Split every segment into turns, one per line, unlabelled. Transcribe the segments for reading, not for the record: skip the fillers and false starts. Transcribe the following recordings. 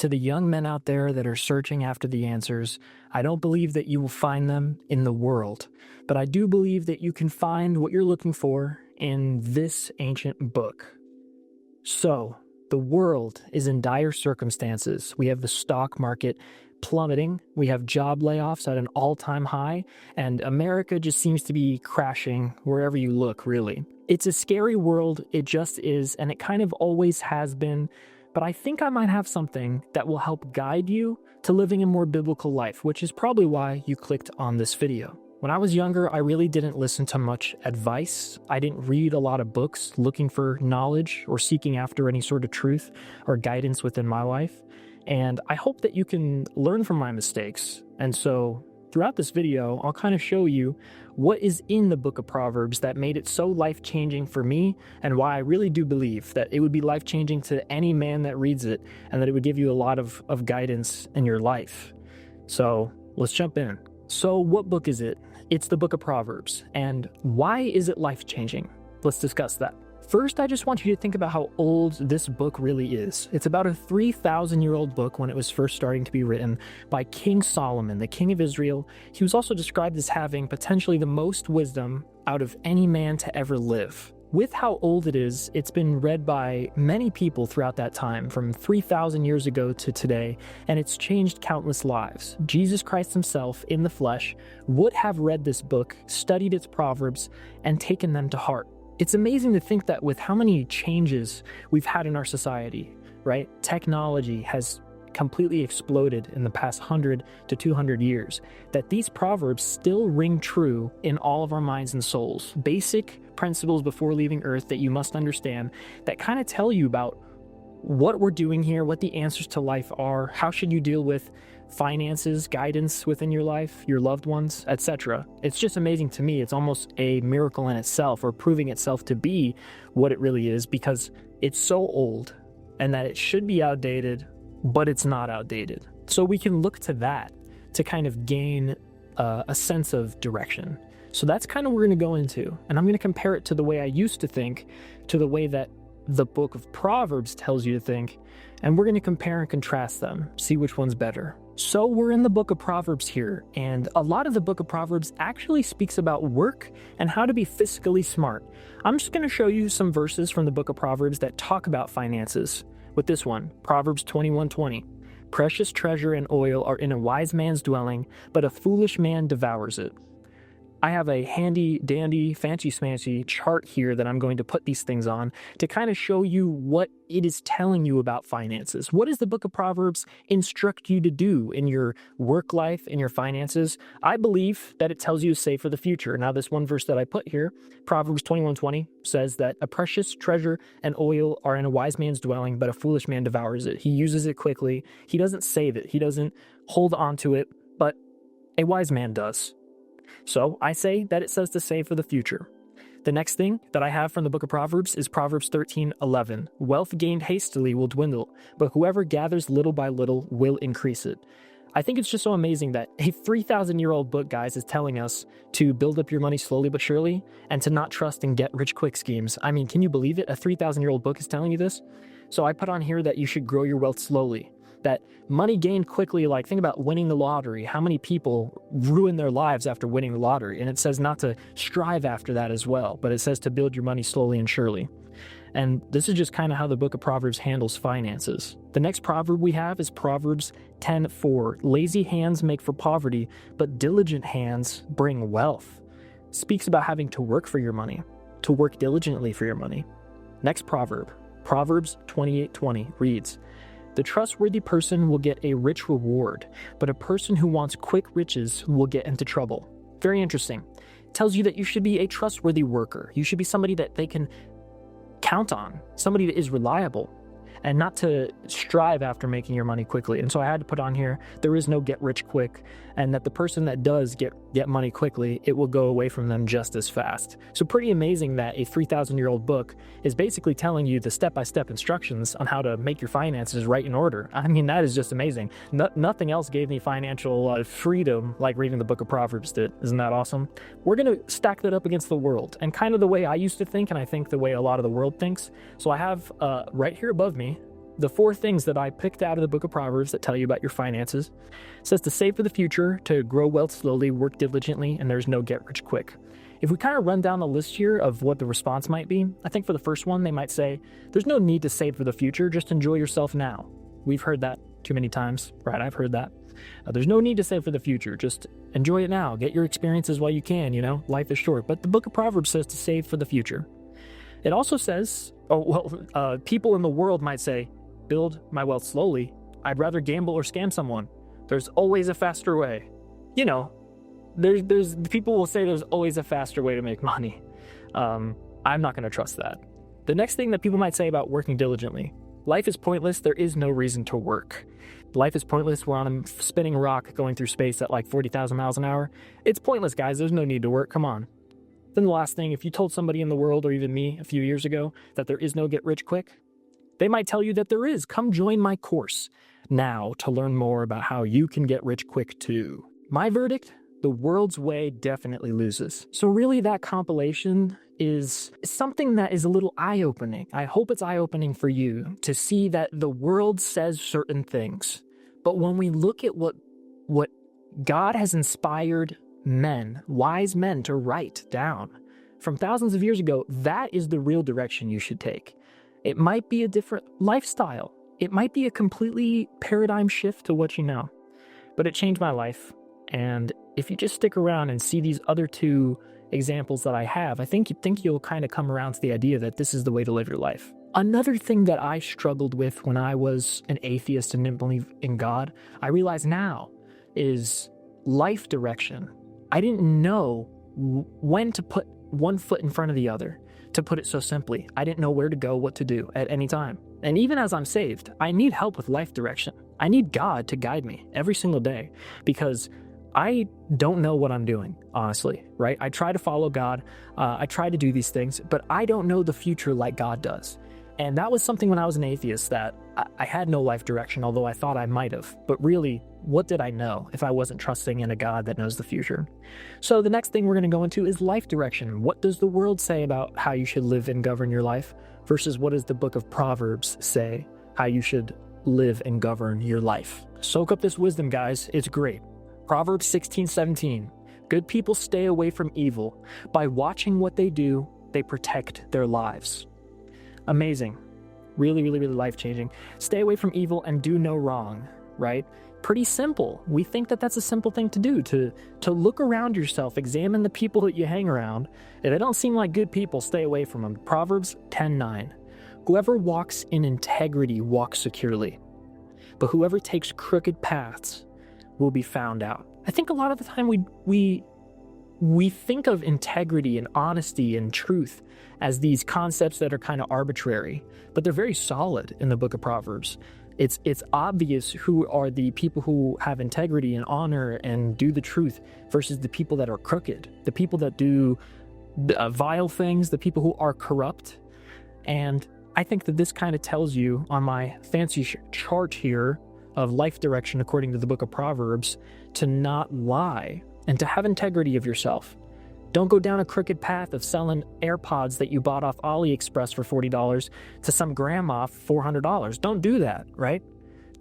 To the young men out there that are searching after the answers, I don't believe that you will find them in the world, but I do believe that you can find what you're looking for in this ancient book. So, the world is in dire circumstances. We have the stock market plummeting, we have job layoffs at an all-time high, and America just seems to be crashing wherever you look, really. It's a scary world, it just is, and it kind of always has been. But I think I might have something that will help guide you to living a more biblical life, which is probably why you clicked on this video. When I was younger, I really didn't listen to much advice. I didn't read a lot of books looking for knowledge or seeking after any sort of truth or guidance within my life. And I hope that you can learn from my mistakes. And so throughout this video, I'll kind of show you what is in the book of Proverbs that made it so life-changing for me, and why I really do believe that it would be life-changing to any man that reads it, and that it would give you a lot of guidance in your life. So let's jump in. So what book is it? It's the book of Proverbs. And why is it life-changing? Let's discuss that. First, I just want you to think about how old this book really is. It's about a 3,000-year-old book when it was first starting to be written by King Solomon, the king of Israel. He was also described as having potentially the most wisdom out of any man to ever live. With how old it is, it's been read by many people throughout that time, from 3,000 years ago to today, and it's changed countless lives. Jesus Christ himself, in the flesh, would have read this book, studied its proverbs, and taken them to heart. It's amazing to think that with how many changes we've had in our society, right? Technology has completely exploded in the past 100 to 200 years, that these proverbs still ring true in all of our minds and souls. Basic principles before leaving Earth that you must understand, that kind of tell you about what we're doing here, what the answers to life are, how should you deal with finances, guidance within your life, your loved ones, etc. It's just amazing to me. It's almost a miracle in itself, or proving itself to be what it really is, because it's so old and that it should be outdated, but it's not outdated. So we can look to that to kind of gain a sense of direction. So that's kind of what we're going to go into. And I'm going to compare it to the way I used to think, to the way that the book of Proverbs tells you to think, and we're going to compare and contrast them, see which one's better. So we're in the book of Proverbs here, and a lot of the book of Proverbs actually speaks about work and how to be fiscally smart. I'm just going to show you some verses from the book of Proverbs that talk about finances. With this one, Proverbs 21:20. Precious treasure and oil are in a wise man's dwelling, but a foolish man devours it. I have a handy dandy fancy smancy chart here that I'm going to put these things on to kind of show you what it is telling you about finances. What does the book of Proverbs instruct you to do in your work life, in your finances? I believe that it tells you to save for the future. Now, this one verse that I put here, Proverbs 21:20, says that a precious treasure and oil are in a wise man's dwelling, but a foolish man devours it. He uses it quickly. He doesn't save it. He doesn't hold on to it, but a wise man does. So I say that it says to save for the future. The next thing that I have from the book of Proverbs is Proverbs 13:11. Wealth gained hastily will dwindle, but whoever gathers little by little will increase it. I think it's just so amazing that a 3,000-year-old book, guys, is telling us to build up your money slowly but surely and to not trust in get-rich-quick schemes. I mean, can you believe it? A 3,000-year-old book is telling you this? So I put on here that you should grow your wealth slowly. That money gained quickly, like think about winning the lottery. How many people ruin their lives after winning the lottery? And it says not to strive after that as well, but it says to build your money slowly and surely. And this is just kind of how the book of Proverbs handles finances. The next proverb we have is Proverbs 10:4. Lazy hands make for poverty, but diligent hands bring wealth. It speaks about having to work for your money, to work diligently for your money. Next proverb, Proverbs 28:20 reads, the trustworthy person will get a rich reward, but a person who wants quick riches will get into trouble. Very interesting. It tells you that you should be a trustworthy worker. You should be somebody that they can count on, somebody that is reliable, and not to strive after making your money quickly. And so I had to put on here, there is no get rich quick, and that the person that does get money quickly, it will go away from them just as fast. So pretty amazing that a 3,000-year-old book is basically telling you the step-by-step instructions on how to make your finances right in order. I mean, that is just amazing. Nothing else gave me financial freedom like reading the book of Proverbs did. Isn't that awesome? We're going to stack that up against the world, and kind of the way I used to think, and I think the way a lot of the world thinks. So I have right here above me, The 4 things that I picked out of the book of Proverbs that tell you about your finances says to save for the future, to grow wealth slowly, work diligently, and there's no get rich quick. If we kind of run down the list here of what the response might be, I think for the first one, they might say, there's no need to save for the future, just enjoy yourself now. We've heard that too many times, right? I've heard that. There's no need to save for the future, just enjoy it now. Get your experiences while you can, life is short. But the book of Proverbs says to save for the future. It also says, people in the world might say, build my wealth slowly. I'd rather gamble or scam someone. There's always a faster way. There's people will say there's always a faster way to make money. I'm not going to trust that. The next thing that people might say about working diligently: life is pointless. There is no reason to work. Life is pointless. We're on a spinning rock going through space at like 40,000 miles an hour. It's pointless, guys. There's no need to work. Come on. Then the last thing, if you told somebody in the world, or even me a few years ago, that there is no get rich quick, they might tell you that there is. Come join my course now to learn more about how you can get rich quick too. My verdict: the world's way definitely loses. So really, that compilation is something that is a little eye-opening. I hope it's eye-opening for you to see that the world says certain things. But when we look at what God has inspired men, wise men, to write down from thousands of years ago, that is the real direction you should take. It might be a different lifestyle. It might be a completely paradigm shift to what you know. But it changed my life. And if you just stick around and see these other 2 examples that I have, I think you'll kind of come around to the idea that this is the way to live your life. Another thing that I struggled with when I was an atheist and didn't believe in God, I realize now, is life direction. I didn't know when to put one foot in front of the other, to put it so simply. I didn't know where to go, what to do at any time. And even as I'm saved, I need help with life direction. I need God to guide me every single day, because I don't know what I'm doing, honestly, right? I try to follow God. I try to do these things, but I don't know the future like God does. And that was something when I was an atheist, that I had no life direction, although I thought I might have. But really, what did I know if I wasn't trusting in a God that knows the future? So the next thing we're going to go into is life direction. What does the world say about how you should live and govern your life versus what does the book of Proverbs say how you should live and govern your life? Soak up this wisdom, guys. It's great. Proverbs 16:17. Good people stay away from evil. By watching what they do, they protect their lives. Amazing. Really, really, really life-changing. Stay away from evil and do no wrong, right? Pretty simple. We think that that's a simple thing to do, to look around yourself, examine the people that you hang around. If they don't seem like good people, stay away from them. Proverbs 10:9. Whoever walks in integrity walks securely, but whoever takes crooked paths will be found out. I think a lot of the time we think of integrity and honesty and truth as these concepts that are kind of arbitrary, but they're very solid in the book of Proverbs. It's obvious who are the people who have integrity and honor and do the truth versus the people that are crooked, the people that do vile things, the people who are corrupt. And I think that this kind of tells you on my fancy chart here of life direction according to the book of Proverbs to not lie and to have integrity of yourself. Don't go down a crooked path of selling AirPods that you bought off AliExpress for $40 to some grandma for $400. Don't do that, right?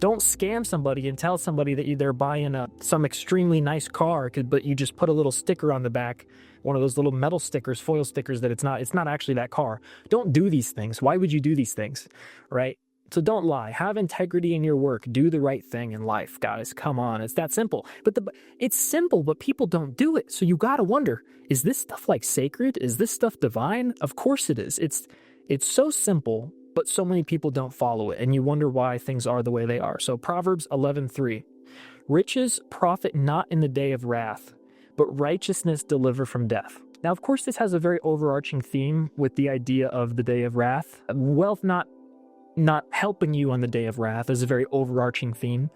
Don't scam somebody and tell somebody that they're buying some extremely nice car, but you just put a little sticker on the back, one of those little metal stickers, foil stickers, that it's not actually that car. Don't do these things. Why would you do these things, right? So don't lie. Have integrity in your work. Do the right thing in life, guys. Come on. It's that simple. But it's simple, but people don't do it. So you got to wonder, is this stuff like sacred? Is this stuff divine? Of course it is. It's so simple, but so many people don't follow it. And you wonder why things are the way they are. So Proverbs 11:3. Riches profit not in the day of wrath, but righteousness deliver from death. Now, of course, this has a very overarching theme with the idea of the day of wrath. Wealth not helping you on the day of wrath is a very overarching theme.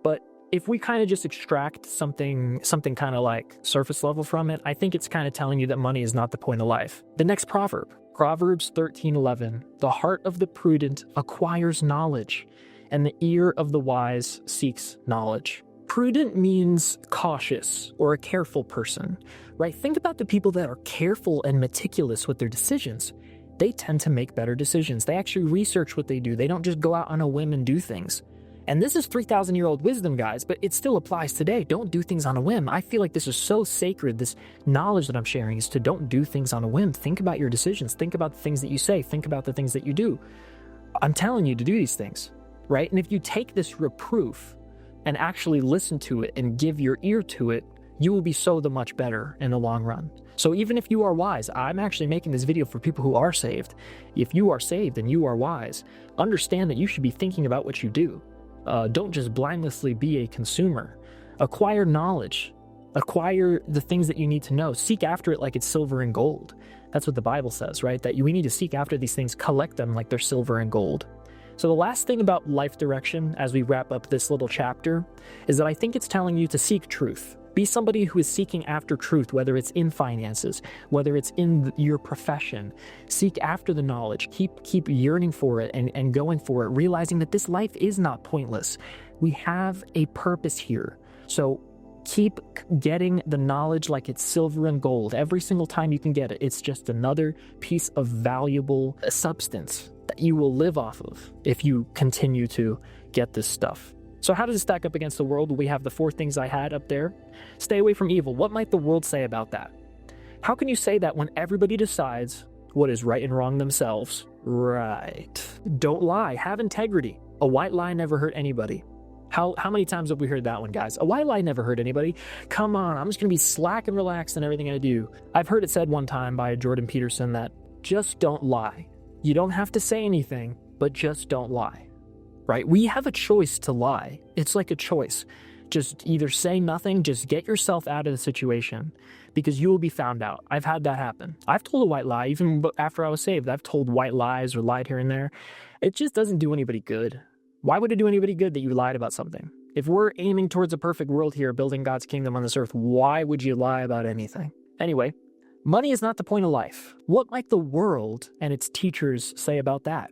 But if we kind of just extract something kind of like surface level from it, I think it's kind of telling you that money is not the point of life. The next proverb, Proverbs 13:11. The heart of the prudent acquires knowledge, and the ear of the wise seeks knowledge. Prudent means cautious or a careful person, right? Think about the people that are careful and meticulous with their decisions. they tend to make better decisions. They actually research what they do. They don't just go out on a whim and do things. And this is 3,000-year-old wisdom, guys, but it still applies today. Don't do things on a whim. I feel like this is so sacred. This knowledge that I'm sharing is to don't do things on a whim. Think about your decisions. Think about the things that you say. Think about the things that you do. I'm telling you to do these things, right? And if you take this reproof and actually listen to it and give your ear to it, you will be so much better in the long run. So even if you are wise, I'm actually making this video for people who are saved. If you are saved and you are wise, understand that you should be thinking about what you do. Don't just blindlessly be a consumer. Acquire knowledge. Acquire the things that you need to know. Seek after it like it's silver and gold. That's what the Bible says, right? That we need to seek after these things, collect them like they're silver and gold. So the last thing about life direction, as we wrap up this little chapter, is that I think it's telling you to seek truth. Be somebody who is seeking after truth, whether it's in finances, whether it's in your profession. Seek after the knowledge. Keep yearning for it and going for it, realizing that this life is not pointless. We have a purpose here. So keep getting the knowledge like it's silver and gold. Every single time you can get it, it's just another piece of valuable substance that you will live off of if you continue to get this stuff. So how does it stack up against the world? We have the 4 things I had up there. Stay away from evil. What might the world say about that? How can you say that when everybody decides what is right and wrong themselves? Right. Don't lie. Have integrity. A white lie never hurt anybody. How many times have we heard that one, guys? A white lie never hurt anybody. Come on, I'm just going to be slack and relaxed in everything I do. I've heard it said one time by Jordan Peterson that just don't lie. You don't have to say anything, but just don't lie. Right? We have a choice to lie. It's like a choice. Just either say nothing, just get yourself out of the situation because you will be found out. I've had that happen. I've told a white lie even after I was saved. I've told white lies or lied here and there. It just doesn't do anybody good. Why would it do anybody good that you lied about something? If we're aiming towards a perfect world here, building God's kingdom on this earth, why would you lie about anything? Anyway, money is not the point of life. What might the world and its teachers say about that?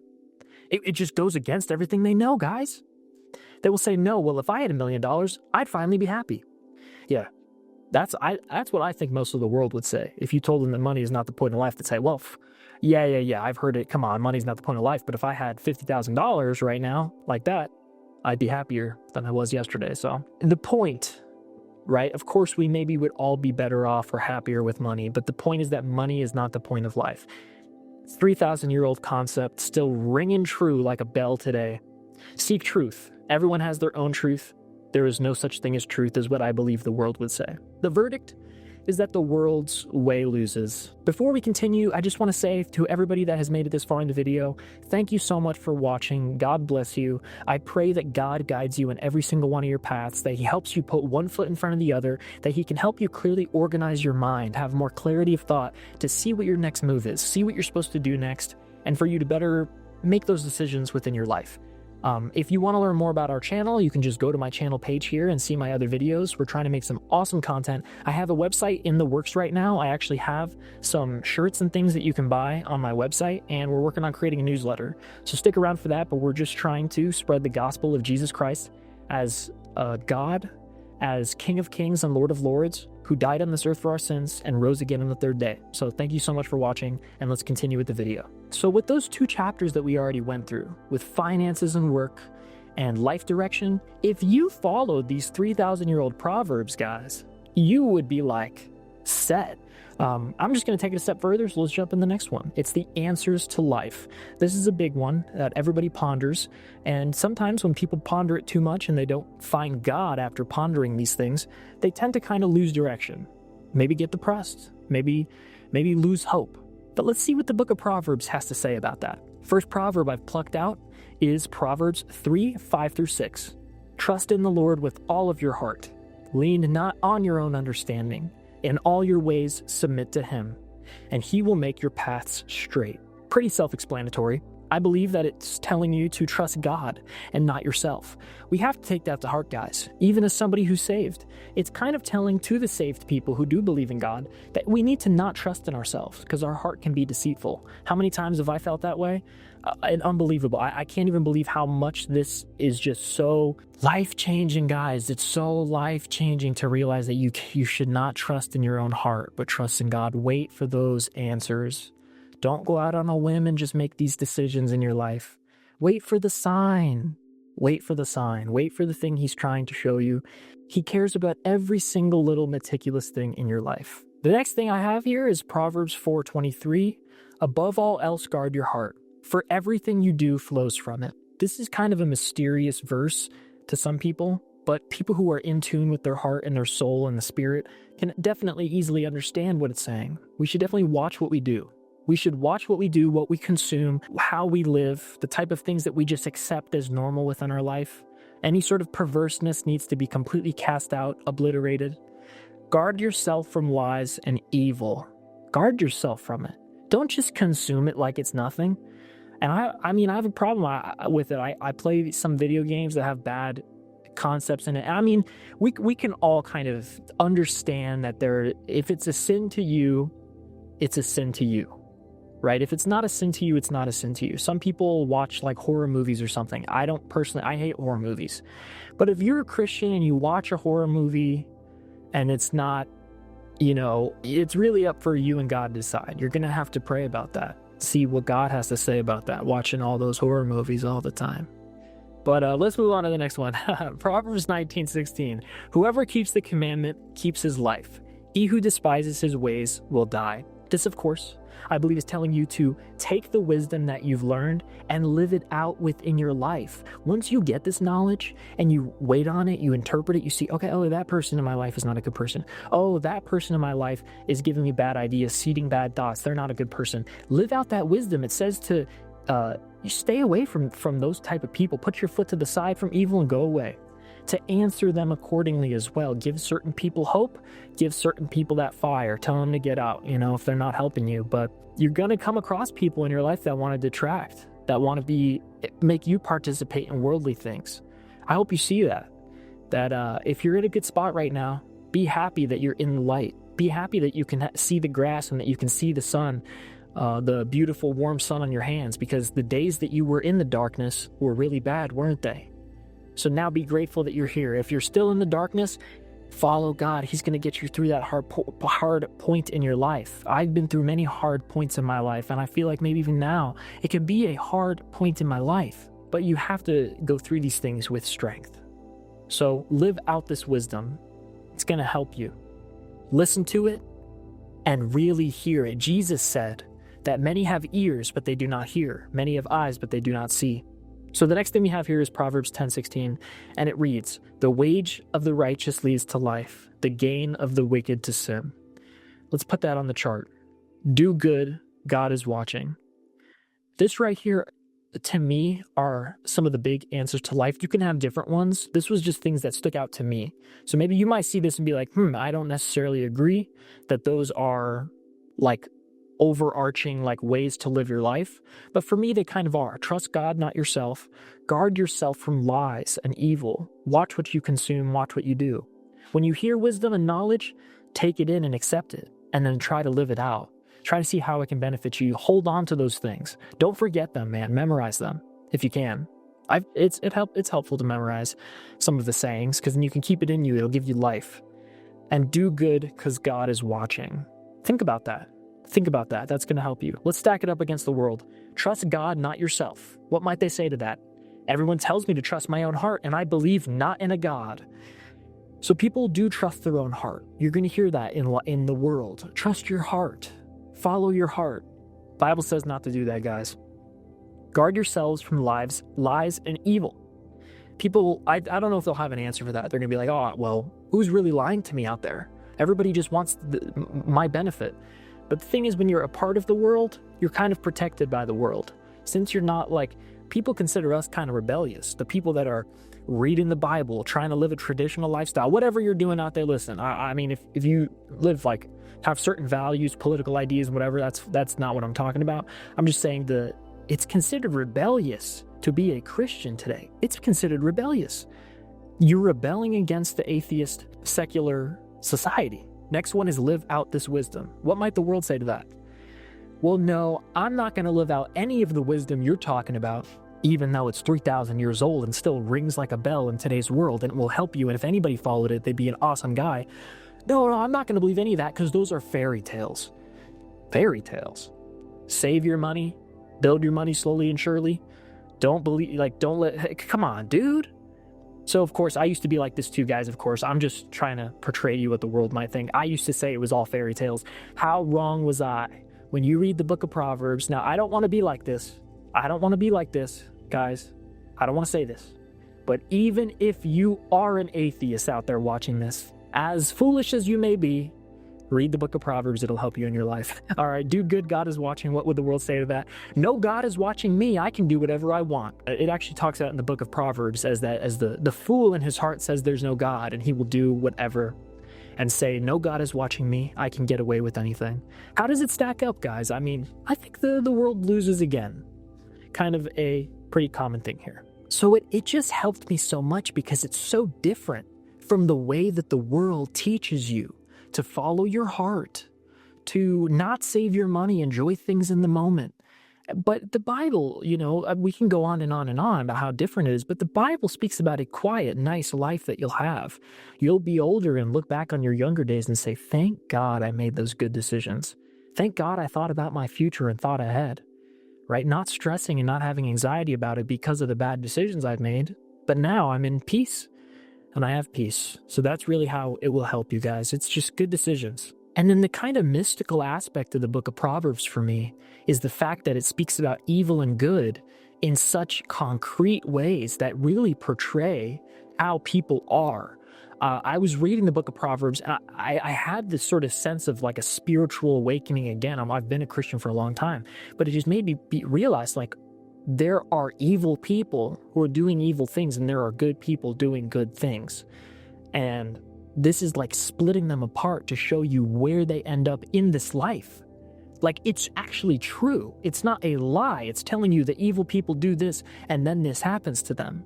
It just goes against everything they know, guys. They will say, no, well, if I had $1 million, I'd finally be happy. Yeah, that's what I think most of the world would say. If you told them that money is not the point of life, they'd say, well, yeah, I've heard it. Come on, money's not the point of life. But if I had $50,000 right now, like that, I'd be happier than I was yesterday. So the point, right? Of course, we maybe would all be better off or happier with money. But the point is that money is not the point of life. 3,000-year-old concept still ringing true like a bell today. Seek truth. Everyone has their own truth. There is no such thing as truth, is what I believe the world would say. The verdict is that the world's way loses. Before we continue, I just want to say to everybody that has made it this far in the video, thank you so much for watching. God bless you. I pray that God guides you in every single one of your paths, that He helps you put one foot in front of the other, that He can help you clearly organize your mind, have more clarity of thought, to see what your next move is, see what you're supposed to do next, and for you to better make those decisions within your life. If you want to learn more about our channel, you can just go to my channel page here and see my other videos. We're trying to make some awesome content. I have a website in the works right now. I actually have some shirts and things that you can buy on my website, and we're working on creating a newsletter. So stick around for that, but we're just trying to spread the gospel of Jesus Christ as God, as King of Kings and Lord of Lords, who died on this earth for our sins and rose again on the 3rd day. So thank you so much for watching, and let's continue with the video. So with those 2 chapters that we already went through, with finances and work and life direction, if you followed these 3,000-year-old Proverbs, guys, you would be like set. I'm just going to take it a step further, so let's jump in the next one. It's the answers to life. This is a big one that everybody ponders, and sometimes when people ponder it too much and they don't find God after pondering these things, they tend to kind of lose direction. Maybe get depressed, maybe lose hope. But let's see what the book of Proverbs has to say about that. First proverb I've plucked out is Proverbs 3:5-6. Trust in the Lord with all of your heart. Lean not on your own understanding. In all your ways submit to Him, and He will make your paths straight. Pretty self-explanatory. I believe that it's telling you to trust God and not yourself. We have to take that to heart, guys. Even as somebody who's saved, it's kind of telling to the saved people who do believe in God that we need to not trust in ourselves because our heart can be deceitful. How many times have I felt that way? Unbelievable. I can't even believe how much this is just so life-changing, guys. It's so life-changing to realize that you should not trust in your own heart, but trust in God. Wait for those answers Don't go out on a whim and just make these decisions in your life. Wait for the sign. Wait for the sign. Wait for the thing he's trying to show you. He cares about every single little meticulous thing in your life. The next thing I have here is Proverbs 4:23. Above all else, guard your heart, for everything you do flows from it. This is kind of a mysterious verse to some people, but people who are in tune with their heart and their soul and the spirit can definitely easily understand what it's saying. We should definitely watch what we do. We should watch what we do, what we consume, how we live, the type of things that we just accept as normal within our life. Any sort of perverseness needs to be completely cast out, obliterated. Guard yourself from lies and evil. Guard yourself from it. Don't just consume it like it's nothing. And I mean, I have a problem with it. I play some video games that have bad concepts in it. I mean, we can all kind of understand that if it's a sin to you, it's a sin to you. Right? If it's not a sin to you, it's not a sin to you. Some people watch like horror movies or something. I hate horror movies. But if you're a Christian and you watch a horror movie and it's not, it's really up for you and God to decide. You're going to have to pray about that. See what God has to say about that, watching all those horror movies all the time. But let's move on to the next one. Proverbs 19:16. Whoever keeps the commandment keeps his life. He who despises his ways will die. This, of course, I believe is telling you to take the wisdom that you've learned and live it out within your life. Once you get this knowledge and you wait on it, you interpret it, you see, okay, oh, that person in my life is not a good person. Oh, that person in my life is giving me bad ideas, seeding bad thoughts. They're not a good person. Live out that wisdom. It says to you stay away from those type of people. Put your foot to the side from evil and go away. To answer them accordingly as well. Give certain people hope. Give certain people that fire. Tell them to get out, if they're not helping you. But you're going to come across people in your life that want to detract, that want to make you participate in worldly things. I hope you see that if you're in a good spot right now, be happy that you're in the light. Be happy that you can see the grass and that you can see the sun, the beautiful warm sun on your hands, because the days that you were in the darkness were really bad, weren't they? So now be grateful that you're here. If you're still in the darkness, follow God. He's going to get you through that hard point in your life. I've been through many hard points in my life, and I feel like maybe even now it can be a hard point in my life. But you have to go through these things with strength. So live out this wisdom. It's going to help you. Listen to it and really hear it. Jesus said that many have ears, but they do not hear. Many have eyes, but they do not see. So the next thing we have here is Proverbs 10:16, and it reads, "The wage of the righteous leads to life, the gain of the wicked to sin." Let's put that on the chart. Do good, God is watching. This right here, to me, are some of the big answers to life. You can have different ones. This was just things that stuck out to me. So maybe you might see this and be like, I don't necessarily agree that those are like overarching like ways to live your life, but for me they kind of are. Trust God, not yourself. Guard yourself from lies and evil. Watch what you consume, watch what you do. When you hear wisdom and knowledge, take it in and accept it, and then try to live it out. Try to see how it can benefit you. Hold on to those things. Don't forget them, man. Memorize them if you can. It's helpful to memorize some of the sayings, because then you can keep it in you. It'll give you life. And do good because God is watching. Think about that. Think about that. That's going to help you. Let's stack it up against the world. Trust God, not yourself. What might they say to that? Everyone tells me to trust my own heart, and I believe not in a God. So people do trust their own heart. You're going to hear that in the world. Trust your heart. Follow your heart. Bible says not to do that, guys. Guard yourselves from lies, and evil. People, I don't know if they'll have an answer for that. They're going to be like, oh, well, who's really lying to me out there? Everybody just wants my benefit. But the thing is, when you're a part of the world, you're kind of protected by the world. Since you're not people consider us kind of rebellious. The people that are reading the Bible, trying to live a traditional lifestyle, whatever you're doing out there, listen, I mean, if you live have certain values, political ideas, whatever, that's not what I'm talking about. I'm just saying it's considered rebellious to be a Christian today. It's considered rebellious. You're rebelling against the atheist, secular society. Next one is live out this wisdom. What might the world say to that? Well, no, I'm not going to live out any of the wisdom you're talking about, even though it's 3,000 years old and still rings like a bell in today's world and it will help you. And if anybody followed it, they'd be an awesome guy. No, I'm not going to believe any of that, because those are fairy tales. Fairy tales. Save your money, build your money slowly and surely. Don't come on, dude. So, of course, I used to be like this too, guys. Of course, I'm just trying to portray to you what the world might think. I used to say it was all fairy tales. How wrong was I? When you read the book of Proverbs, now I don't want to be like this. I don't want to be like this, guys. I don't want to say this. But even if you are an atheist out there watching this, as foolish as you may be, read the book of Proverbs. It'll help you in your life. All right, do good. God is watching. What would the world say to that? No, God is watching me. I can do whatever I want. It actually talks out in the book of Proverbs as the fool in his heart says there's no God, and he will do whatever and say, no, God is watching me. I can get away with anything. How does it stack up, guys? I mean, I think the world loses again. Kind of a pretty common thing here. So it just helped me so much because it's so different from the way that the world teaches you to follow your heart, to not save your money, enjoy things in the moment. But the Bible, we can go on and on and on about how different it is, but the Bible speaks about a quiet, nice life that you'll have. You'll be older and look back on your younger days and say, thank God I made those good decisions. Thank God I thought about my future and thought ahead, right? Not stressing and not having anxiety about it because of the bad decisions I've made, but now I'm in peace. And I have peace. So that's really how it will help you guys. It's just good decisions. And then the kind of mystical aspect of the book of Proverbs for me is the fact that it speaks about evil and good in such concrete ways that really portray how people are. I was reading the book of Proverbs, and I had this sort of sense of like a spiritual awakening again. I've been a Christian for a long time, but it just made me realize like, there are evil people who are doing evil things, and there are good people doing good things. And this is like splitting them apart to show you where they end up in this life. Like, it's actually true. It's not a lie. It's telling you that evil people do this, and then this happens to them.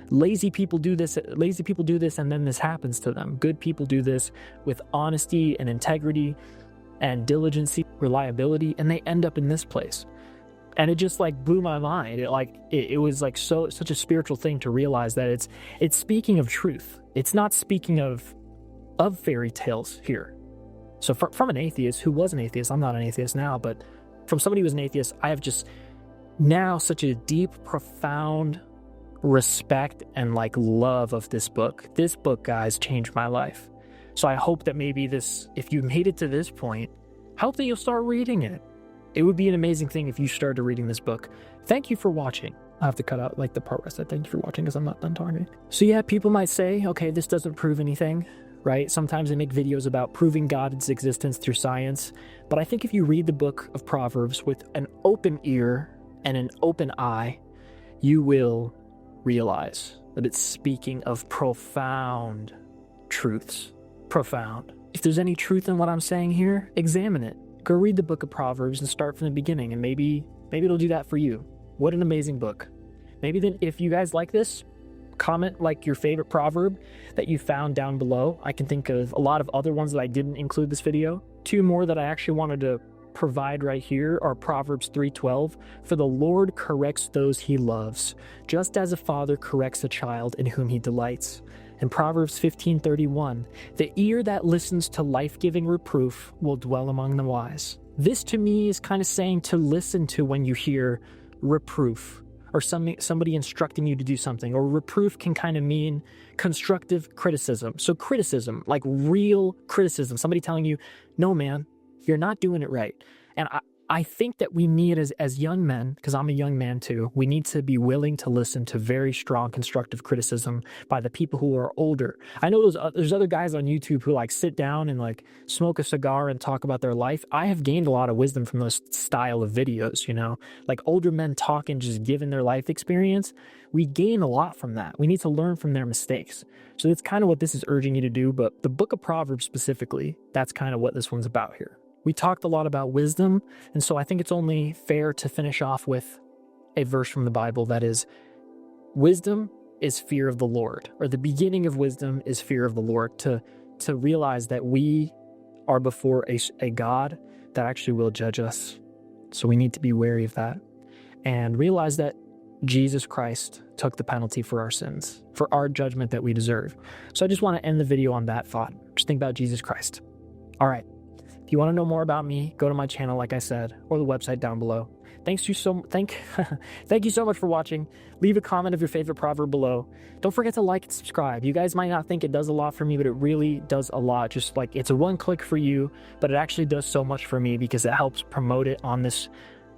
Lazy people do this, and then this happens to them. Good people do this with honesty and integrity and diligence, reliability, and they end up in this place. And it just like blew my mind. It was like such a spiritual thing to realize that it's speaking of truth. It's not speaking of fairy tales here. So from an atheist who was an atheist, I'm not an atheist now, but from somebody who was an atheist, I have just now such a deep, profound respect and like love of this book. This book, guys, changed my life. So I hope that maybe if you made it to this point, I hope that you'll start reading it. It would be an amazing thing if you started reading this book. Thank you for watching. I have to cut out like the part where I said thank you for watching because I'm not done talking. So yeah, people might say, okay, this doesn't prove anything, right? Sometimes I make videos about proving God's existence through science. But I think if you read the book of Proverbs with an open ear and an open eye, you will realize that it's speaking of profound truths. Profound. If there's any truth in what I'm saying here, examine it. Go read the book of Proverbs and start from the beginning, and maybe it'll do that for you. What an amazing book. Maybe then if you guys like this, comment like your favorite proverb that you found down below. I can think of a lot of other ones that I didn't include this video. 2 more that I actually wanted to provide right here are Proverbs 3:12. For the Lord corrects those he loves, just as a father corrects a child in whom he delights. And Proverbs 15:31, the ear that listens to life-giving reproof will dwell among the wise. This to me is kind of saying to listen to when you hear reproof or somebody instructing you to do something, or reproof can kind of mean constructive criticism. So criticism, like real criticism, somebody telling you, no man, you're not doing it right. And I think that we need as young men, because I'm a young man too, we need to be willing to listen to very strong constructive criticism by the people who are older. I know there's other guys on YouTube who like sit down and like smoke a cigar and talk about their life. I have gained a lot of wisdom from those style of videos, like older men talking, just giving their life experience. We gain a lot from that. We need to learn from their mistakes. So that's kind of what this is urging you to do. But the book of Proverbs specifically, that's kind of what this one's about here. We talked a lot about wisdom, and so I think it's only fair to finish off with a verse from the Bible that is, wisdom is fear of the Lord, or the beginning of wisdom is fear of the Lord, to realize that we are before a God that actually will judge us. So we need to be wary of that, and realize that Jesus Christ took the penalty for our sins, for our judgment that we deserve. So I just want to end the video on that thought. Just think about Jesus Christ. All right. If you want to know more about me, go to my channel, like I said, or the website down below. Thank you so much for watching. Leave a comment of your favorite proverb below. Don't forget to like and subscribe. You guys might not think it does a lot for me, but it really does a lot. Just like it's a one click for you, but it actually does so much for me because it helps promote it on this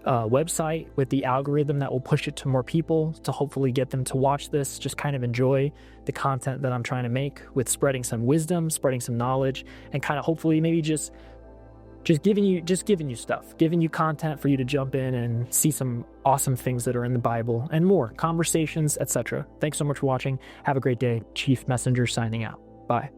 website with the algorithm that will push it to more people to hopefully get them to watch this, just kind of enjoy the content that I'm trying to make with spreading some wisdom, spreading some knowledge, and kind of hopefully maybe just giving you stuff, giving you content for you to jump in and see some awesome things that are in the Bible and more conversations, etc. Thanks so much for watching. Have a great day. Chief Messenger signing out. Bye.